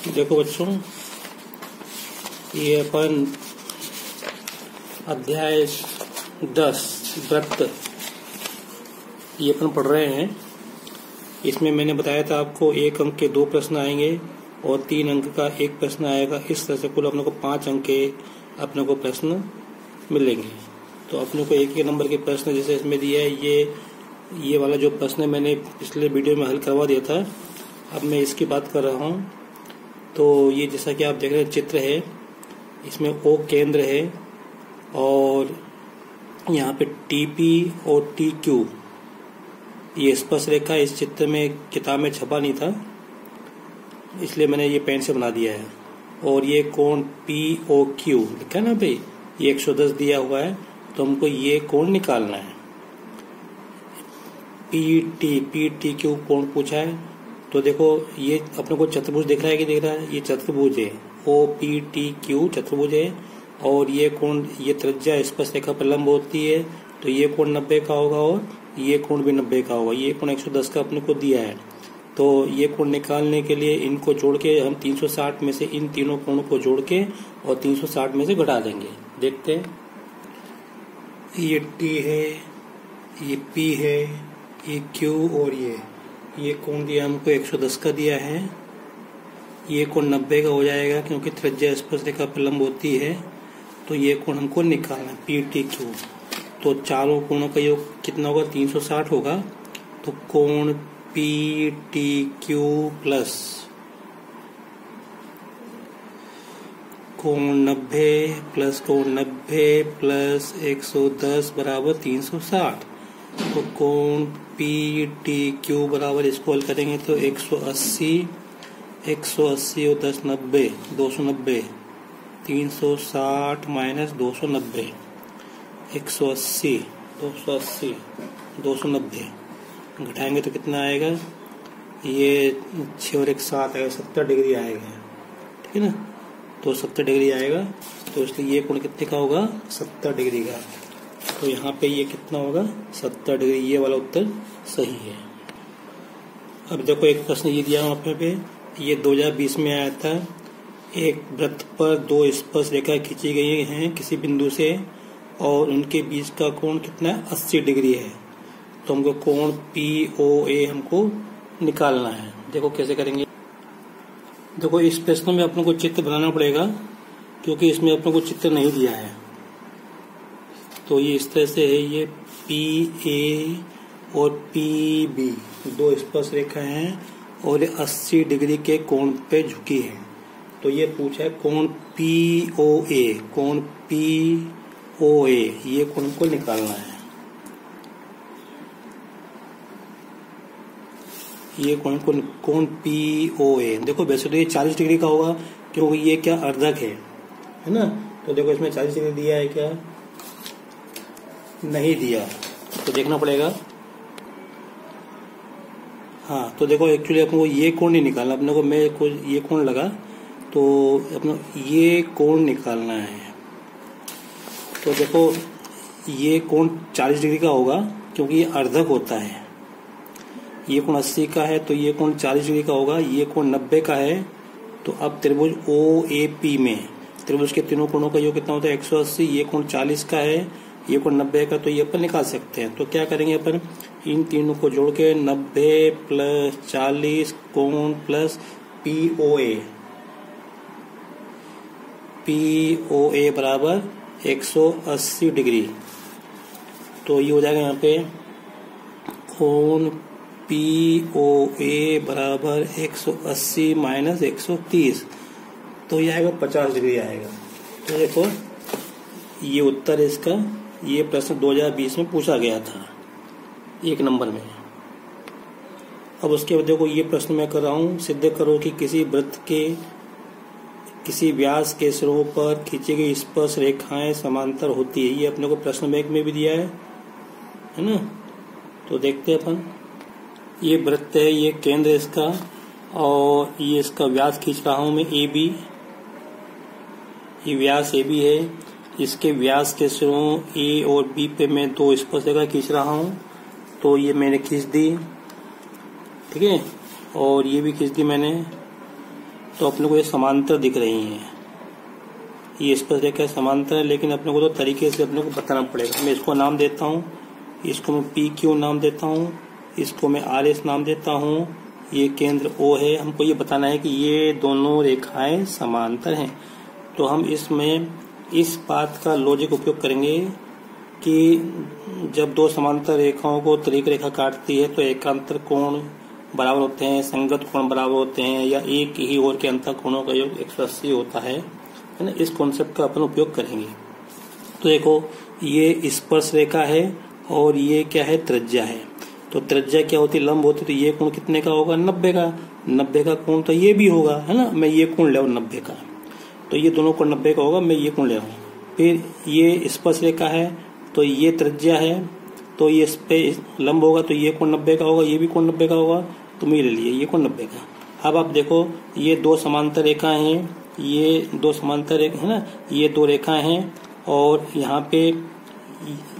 देखो बच्चों, ये अपन अध्याय 10 व्रत ये अपन पढ़ रहे हैं। इसमें मैंने बताया था आपको 1 अंक के 2 प्रश्न आएंगे और 3 अंक का 1 प्रश्न आएगा। इस तरह से कुल अपने को 5 अंक के अपने को प्रश्न मिलेंगे। तो अपने को 1 नंबर के प्रश्न जैसे इसमें दिया है, ये वाला जो प्रश्न है मैंने पिछले वीडियो में हल करवा दिया था। अब मैं इसकी बात कर रहा हूँ। तो ये जैसा कि आप देख रहे हैं चित्र है, इसमें O केंद्र है और यहाँ पे TP और TQ ये स्पर्श रेखा इस चित्र में किताब में छपा नहीं था, इसलिए मैंने ये पेन से बना दिया है। और ये कोण POQ लिखा है ना भाई, ये 110 दिया हुआ है, तो हमको ये कोण निकालना है। PTQ कोण पूछा है, तो देखो ये अपने को चतुर्भुज दिख रहा है कि दिख रहा है, ये चतुर्भुज है, OPTQ चतुर्भुज है। और ये कोण, ये त्रिज्या स्पर्श रेखा पर लंब होती है, तो ये कोण 90 का होगा और ये कोण भी 90 का होगा। ये कोण 110 का अपने को दिया है, तो ये कोण निकालने के लिए इनको जोड़ के हम 360 में से इन तीनों कोणों को जोड़ के और 360 में से घटा देंगे। देखते हैं, ये T है, ये P है, ये Q और ये कोण दिया हमको 110 का दिया है। ये कोण 90 का हो जाएगा क्योंकि त्रिज्या स्पर्श रेखा पर लंब होती है, तो ये कोण हमको निकालना है PTQ। तो चारों कोणों का योग कितना होगा, 360 होगा। तो कोण PTQ प्लस कोण 90 प्लस कोण 90 प्लस 110 बराबर 360। तो कोण PTQ बराबर इसको हल करेंगे तो 180 और 10 90 290 360 माइनस 290 180 290 घटाएंगे तो कितना आएगा, ये 6 और 1 7 आएगा, 70 डिग्री आएगा। ठीक है ना, तो 70 डिग्री आएगा, तो इसलिए ये कोण कितने का होगा, 70 डिग्री का। तो यहाँ पे ये कितना होगा, 70 डिग्री। ये वाला उत्तर सही है। अब देखो एक प्रश्न ये दिया वहाँ पे, ये 2020 में आया था। एक वृत्त पर 2 स्पर्श रेखाएं खींची गई हैं किसी बिंदु से और उनके बीच का कोण कितना है, 80 डिग्री है। तो हमको कोण POA हमको निकालना है। देखो कैसे करेंगे। देखो इस प्रश्न में अपने को चित्र बनाना पड़ेगा क्योंकि इसमें अपने को चित्र नहीं दिया है। तो ये इस तरह से है, ये PA और PB 2 स्पर्श रेखा हैं और 80 डिग्री के कोण पे झुकी है। तो ये पूछा है कोण POA, कोण POA ये कोण को निकालना है। ये कोण POA देखो वैसे तो ये 40 डिग्री का होगा क्योंकि ये क्या अर्धक है ना। तो देखो इसमें 40 डिग्री दिया है क्या, नहीं दिया, तो देखना पड़ेगा। हाँ, तो देखो एक्चुअली अपने को ये कोण नहीं निकालना, अपने को मैं ये कोण लगा तो अपने ये कोण निकालना है। तो देखो ये कोण 40 डिग्री का होगा क्योंकि ये अर्धक होता है। ये कोण 80 का है तो ये कोण 40 डिग्री का होगा। ये कोण 90 का है। तो अब त्रिभुज OAP में त्रिभुज के तीनों कोणों का योग कितना होता है, 180। ये कोण 40 का है, ये कोण 90 का, तो ये अपन निकाल सकते हैं। तो क्या करेंगे अपन, इन तीनों को जोड़ के 90 प्लस 40 कोण प्लस POA बराबर 180 डिग्री। तो ये हो जाएगा यहाँ पे कोण POA बराबर 180 माइनस 130, तो ये आएगा 50 डिग्री आएगा। तो देखो ये उत्तर इसका, ये प्रश्न 2020 में पूछा गया था 1 नंबर में। अब उसके बाद देखो ये प्रश्न मैं कर रहा हूँ, सिद्ध करो कि किसी वृत्त के किसी व्यास के सिरों पर खींची गई स्पर्श रेखाएं समांतर होती है। ये अपने को प्रश्न बैंक में भी दिया है ना। तो देखते हैं अपन, ये वृत्त है, ये केंद्र इसका और ये इसका व्यास खींच रहा हूं मैं AB। ये व्यास AB है, इसके व्यास के सिरों A और B पे मैं 2 स्पर्श रेखा खींच रहा हूं। तो ये मैंने खींच दी, ठीक है, और ये भी खींच दी मैंने। तो अपने को ये समांतर दिख रही हैं, ये स्पर्शरेखा समांतर है, लेकिन अपने को तो तरीके से अपने को बताना पड़ेगा। मैं इसको नाम देता हूँ, इसको मैं PQ नाम देता हूँ, इसको मैं RS नाम देता हूँ, ये केंद्र O है। हमको ये बताना है कि ये दोनों रेखाएं समांतर हैं। तो हम इसमें इस बात का लॉजिक उपयोग करेंगे कि जब दो समांतर रेखाओं को तिर्यक रेखा काटती है तो एकांतर कोण बराबर होते हैं, संगत कोण बराबर होते हैं, या एक ही ओर के अंतर कोणों का योग 180 होता है ना। इस कॉन्सेप्ट का अपन उपयोग करेंगे। तो देखो ये स्पर्श रेखा है और ये क्या है, त्रिज्या है। तो त्रिज्या क्या होती है, लंब होती है। तो ये कोण कितने का होगा, 90 का। 90 का कोण तो ये भी होगा, है ना। मैं ये कोण ले रहा हूँ 90 का, तो ये दोनों कोण 90 का होगा, मैं ये कोण ले रहा हूँ। फिर ये स्पर्श रेखा है, तो ये त्रिज्या है, तो ये इस पे लंब होगा, तो ये कोण 90 का होगा, ये भी कोण 90 का होगा, तो मैं ले लिए ये कोण 90 का। अब आप देखो ये दो समांतर रेखाएं हैं, ये दो समांतर रेखा है ना, ये दो रेखाएं हैं, और यहाँ पे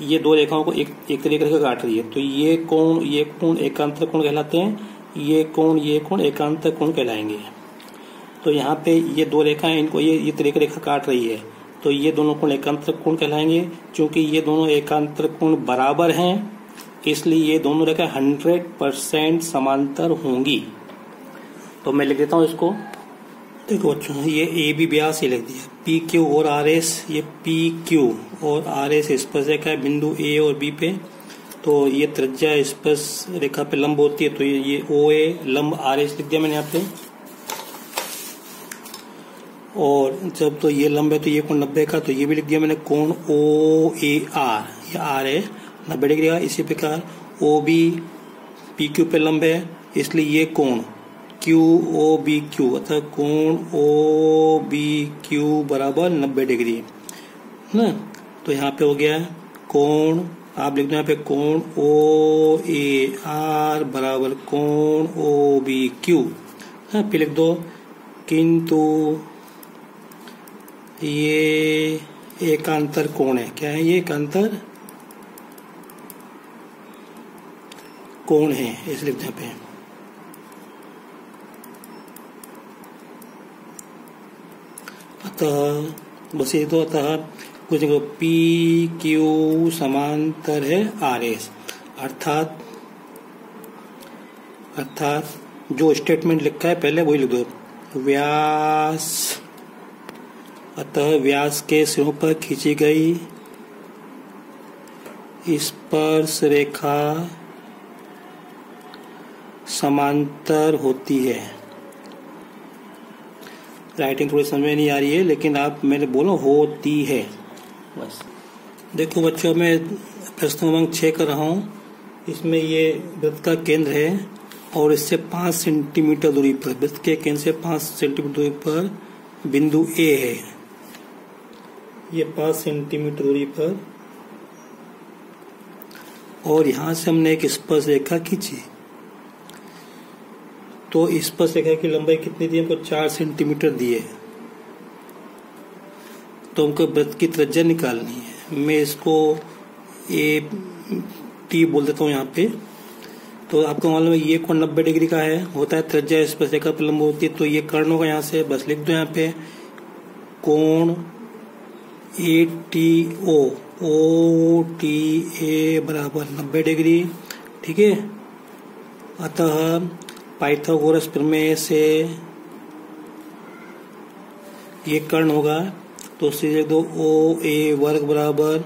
ये दो रेखाओं को एक रेखा काट रही है। तो ये कोण एकांतर कोण कहलाते हैं, ये कोण एकांतर कोण कहलाएंगे। तो यहाँ पे ये दो रेखाएं, इनको ये तिर्यक रेखा काट रही है, तो ये दोनों कोण एकांतर कोण कहलाएंगे। क्योंकि ये दोनों एकांतर कोण बराबर हैं, इसलिए ये दोनों रेखा 100% समांतर होंगी। तो मैं लिख देता हूँ इसको। देखो बच्चों, ये AB व्यास ये लिख दिया, PQ और RS, ये PQ और RS स्पर्श रेखा है बिंदु A और B पे। तो ये त्रिज्या स्पर्श रेखा पे लंब होती है, तो ये OA लंब RS लिख दिया मैंने यहाँ पे। और जब तो ये लंब है तो ये कोण 90 का, तो ये भी लिख दिया मैंने। कोण OAR, ये R है 90 डिग्री का। इसी प्रकार OB PQ पे लंब है, इसलिए ये कोण QOBQ अर्थात कोण OBQ बराबर 90 डिग्री ना। तो यहाँ पे हो गया कोण, आप लिख दो यहाँ पे कोण OAR बराबर कोण OBQ। फिर लिख दो किंतु ये एकांतर कोण है। क्या है ये, एकांतर कोण है, इसे लिख दो यहाँ पे। अतः बस ये तो, अतः कुछ देखो PQ समांतर है RS, अर्थात जो स्टेटमेंट लिखा है पहले वही लिख दो। व्यास, अतः व्यास के सिरों पर खींची गई स्पर्श रेखा समांतर होती है। राइटिंग थोड़ी समझ में नहीं आ रही है, लेकिन आप मैंने बोला होती है बस। देखो बच्चों, मैं प्रश्न क्रमांक 6 कर रहा हूँ। इसमें ये वृत्त का केंद्र है और इससे 5 सेंटीमीटर दूरी पर, वृत्त के केंद्र से 5 सेंटीमीटर दूरी पर बिंदु A है। ये 5 सेंटीमीटर दूरी पर, और यहां से हमने एक स्पर्श रेखा खींची। तो स्पर्श रेखा की लंबाई कितनी दी हमको, 4 सेंटीमीटर दी है। तो हमको वृत्त की त्रिज्या निकालनी है। मैं इसको AT बोल देता हूँ यहाँ पे। तो आपको मालूम है ये कोण 90 डिग्री का है, होता है त्रिज्या स्पर्श रेखा पर लंब होती है। तो ये कर्ण होगा यहाँ से, बस लिख दो यहाँ पे कोण ATO OTA बराबर 90 डिग्री। ठीक है। अतः पाइथागोरस प्रमेय से ये कर्ण होगा, तो सीधे दो OA वर्ग बराबर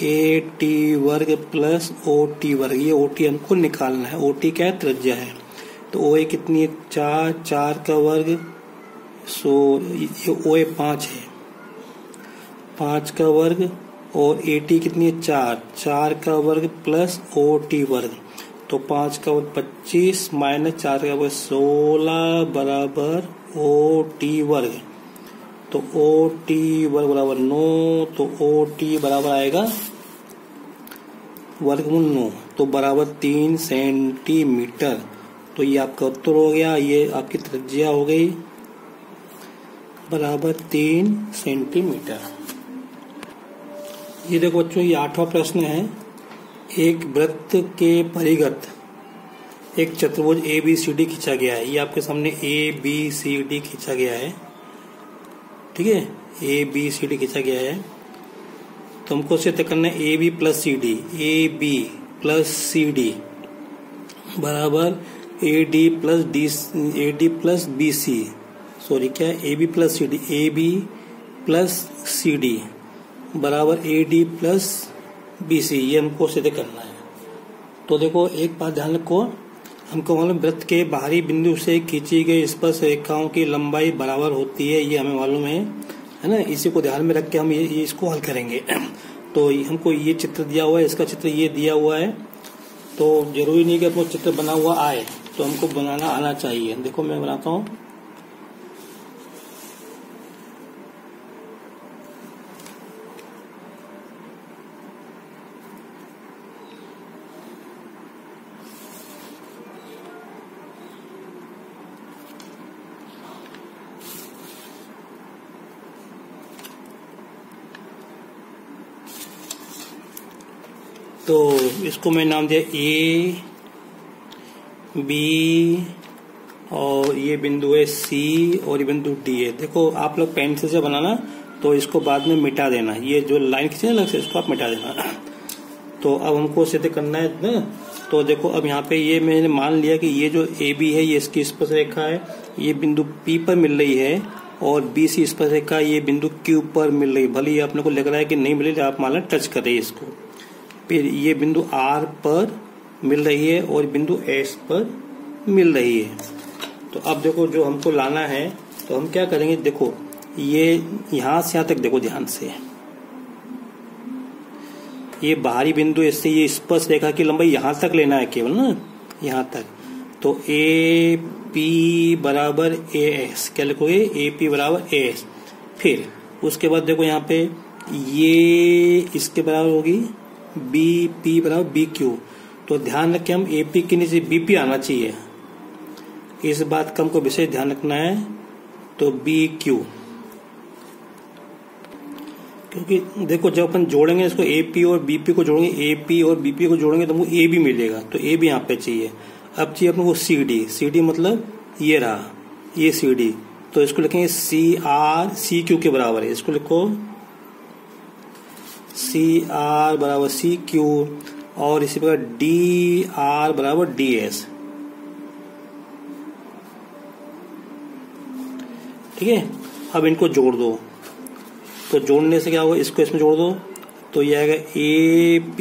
AT वर्ग प्लस OT वर्ग। ये OT हमको निकालना है। OT क्या है, त्रिज्या है। तो OA कितनी है, 4 का वर्ग, ये OA 5 है, 5 का वर्ग, और AT कितनी है, 4 का वर्ग प्लस OT वर्ग। तो 5 का वर्ग 25 माइनस 4 का वर्ग 16 बराबर OT वर्ग। तो OT वर्ग बराबर 9, तो OT बराबर आएगा वर्गमूल 9, तो बराबर 3 सेंटीमीटर। तो ये आपका उत्तर हो गया। ये आपकी त्रिज्या हो गई बराबर 3 सेंटीमीटर। ये देखो बच्चों, ये 8वां प्रश्न है। एक वृत्त के परिघत एक चतुर्भुज ABCD खींचा गया है। ये आपके सामने ABCD खींचा गया है, ठीक है, ABCD खींचा गया है। तो हमको सिद्ध करना है AB प्लस CD बराबर AD प्लस BC, सॉरी क्या है, AB प्लस CD बराबर AD प्लस BC, ये हमको सिद्ध करना है। तो देखो एक बात ध्यान रखो, हमको मालूम वृत्त के बाहरी बिंदु से खींची गई स्पर्श रेखाओं की लंबाई बराबर होती है, ये हमें मालूम है ना। इसी को ध्यान में रख के हम ये इसको हल करेंगे। तो हमको ये चित्र दिया हुआ है, इसका चित्र ये दिया हुआ है, तो जरूरी नहीं कि अपना चित्र बना हुआ आए, तो हमको बनाना आना चाहिए। देखो मैं बनाता हूँ। तो इसको मैं नाम दिया A, B और ये बिंदु है C और ये बिंदु D है। देखो आप लोग पेंसिल से बनाना, तो इसको बाद में मिटा देना, ये जो लाइन खींचे अलग से इसको आप मिटा देना। तो अब हमको सिद्ध करना है ना। तो देखो अब यहाँ पे ये मैंने मान लिया कि ये जो AB है ये इसकी स्पर्श रेखा है, ये बिंदु P पर मिल रही है, और BC स्पर्श रेखा ये बिंदु Q पर मिल रही है। भले ही अपने को लग रहा है कि नहीं मिल रही, आप मान टच कर रही है इसको। फिर ये बिंदु R पर मिल रही है और बिंदु S पर मिल रही है। तो अब देखो जो हमको लाना है, तो हम क्या करेंगे, देखो ये यहां से यहां तक देखो ध्यान से, ये बाहरी बिंदु, इससे ये स्पर्श रेखा की लंबाई यहां तक लेना है केवल ना, यहां तक। तो AP बराबर AS, क्या लिखोगे, AP बराबर AS। फिर उसके बाद देखो यहाँ पे ये इसके बराबर होगी BP बराबर BQ। तो ध्यान रखें हम AP के नीचे BP आना चाहिए, इस बात का हमको विशेष ध्यान रखना है। तो BQ, क्योंकि देखो जब अपन जोड़ेंगे इसको AP और BP को जोड़ेंगे, AP और BP को जोड़ेंगे तो हमको AB मिलेगा, तो AB यहाँ पे चाहिए। अब चाहिए अपने को CD मतलब ये रहा, ये CD, तो इसको लिखेंगे CQ के बराबर है, इसको लिखो CR बराबर CQ, और इसी प्रकार DR बराबर DS, ठीक है। अब इनको जोड़ दो, तो जोड़ने से क्या होगा, इसको इसमें जोड़ दो, तो ये आएगा AP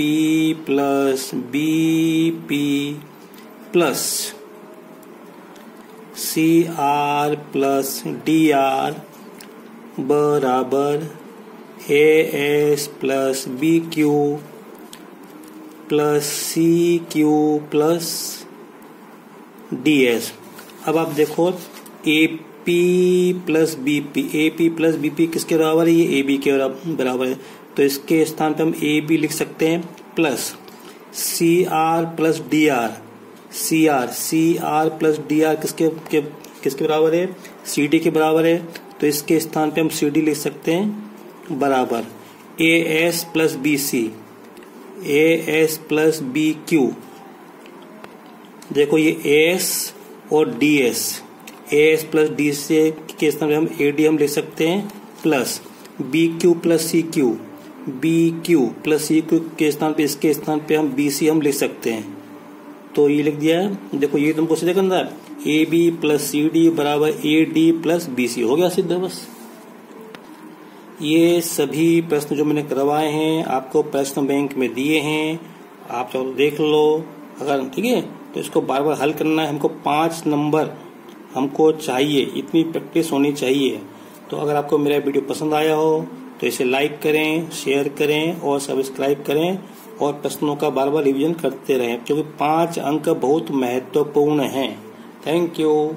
plus BP plus CR plus DR बराबर AS plus BQ plus CQ plus DS। अब आप देखो AP प्लस BP किसके बराबर है, ये AB के बराबर है, तो इसके स्थान पे हम AB लिख सकते हैं, plus CR plus DR, CR plus DR किसके बराबर है, CD के बराबर है, तो इसके स्थान पे हम CD लिख सकते हैं बराबर AS प्लस BQ। देखो ये AS और DS, AS प्लस DS के स्थान पे हम AD हम लिख सकते हैं, plus BQ plus CQ, BQ plus CQ के स्थान पे, इसके स्थान पे हम BC हम लिख सकते हैं। तो ये लिख दिया है। देखो ये तुमको सिद्ध करना है, AB प्लस CD बराबर AD प्लस BC, हो गया सिद्ध। बस ये सभी प्रश्न जो मैंने करवाए हैं आपको प्रश्न बैंक में दिए हैं, आप चलो देख लो। अगर ठीक है तो इसको बार बार हल करना है। हमको 5 नंबर हमको चाहिए, इतनी प्रैक्टिस होनी चाहिए। तो अगर आपको मेरा वीडियो पसंद आया हो तो इसे लाइक करें, शेयर करें और सब्सक्राइब करें, और प्रश्नों का बार बार रिवीजन करते रहें, क्योंकि 5 अंक बहुत महत्वपूर्ण हैं। Thank you.